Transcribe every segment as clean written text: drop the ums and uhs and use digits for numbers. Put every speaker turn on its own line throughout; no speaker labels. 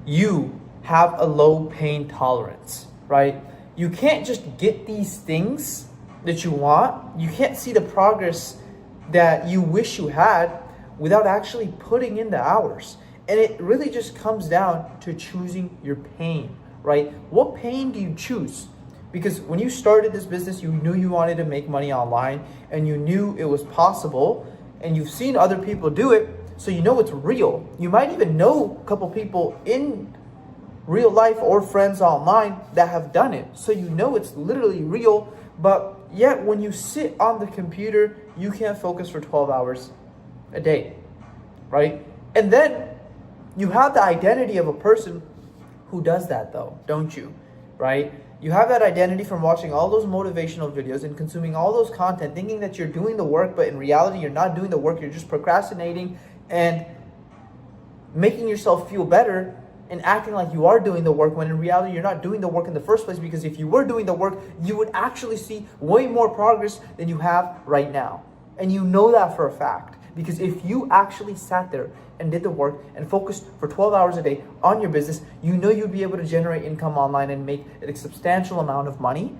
you have a low pain tolerance, right? You can't just get these things that you want. You can't see the progress that you wish you had without actually putting in the hours. And it really just comes down to choosing your pain, right? What pain do you choose? Because when you started this business, you knew you wanted to make money online and you knew it was possible and you've seen other people do it, so you know it's real. You might even know a couple people in real life or friends online that have done it. So you know it's literally real, but yet when you sit on the computer, you can't focus for 12 hours a day, right? And then you have the identity of a person who does that though, don't you, right? You have that identity from watching all those motivational videos and consuming all those content, thinking that you're doing the work, but in reality, you're not doing the work. You're just procrastinating and making yourself feel better and acting like you are doing the work when in reality, you're not doing the work in the first place, because if you were doing the work, you would actually see way more progress than you have right now. And you know that for a fact, because if you actually sat there and did the work and focused for 12 hours a day on your business, you know you'd be able to generate income online and make a substantial amount of money,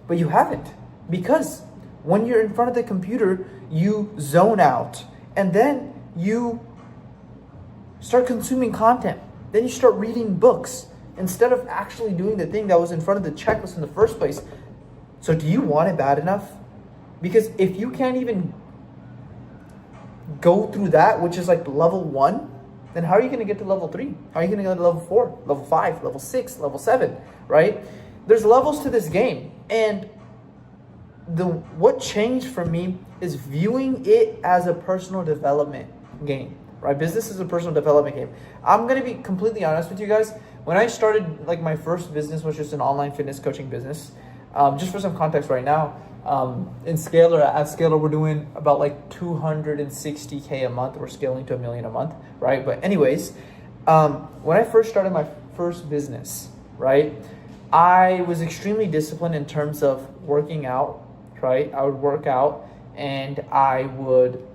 but you haven't. Because when you're in front of the computer, you zone out and then you start consuming content. Then you start reading books instead of actually doing the thing that was in front of the checklist in the first place. So do you want it bad enough? Because if you can't even go through that, which is like level 1, then how are you going to get to level 3? How are you going to go to level 4, level 5, level 6, level 7, right? There's levels to this game. And what changed for me is viewing it as a personal development game, right? Business is a personal development game. I'm going to be completely honest with you guys. When I started like my first business, which is an online fitness coaching business, just for some context right now, at Scalar, we're doing about like 260K a month. We're scaling to $1 million a month, right? But anyways, when I first started my first business, right, I was extremely disciplined in terms of working out, right? I would work out and I would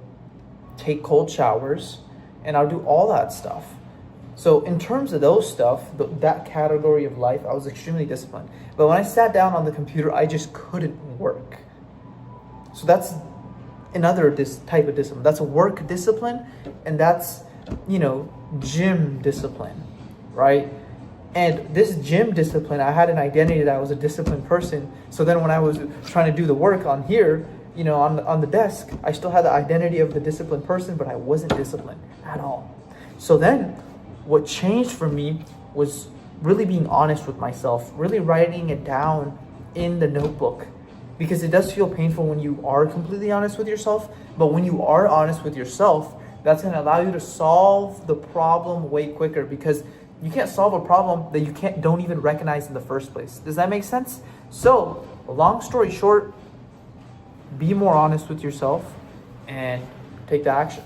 take cold showers and I would do all that stuff. So in terms of those stuff, that category of life, I was extremely disciplined. But when I sat down on the computer, I just couldn't work. So that's another type of discipline. That's a work discipline, and that's, gym discipline, right? And this gym discipline, I had an identity that I was a disciplined person. So then when I was trying to do the work on here, on the desk, I still had the identity of the disciplined person, but I wasn't disciplined at all. So then what changed for me was really being honest with myself, really writing it down in the notebook, because it does feel painful when you are completely honest with yourself. But when you are honest with yourself, that's going to allow you to solve the problem way quicker, because you can't solve a problem that you don't even recognize in the first place. Does that make sense? So, long story short, be more honest with yourself and take the action.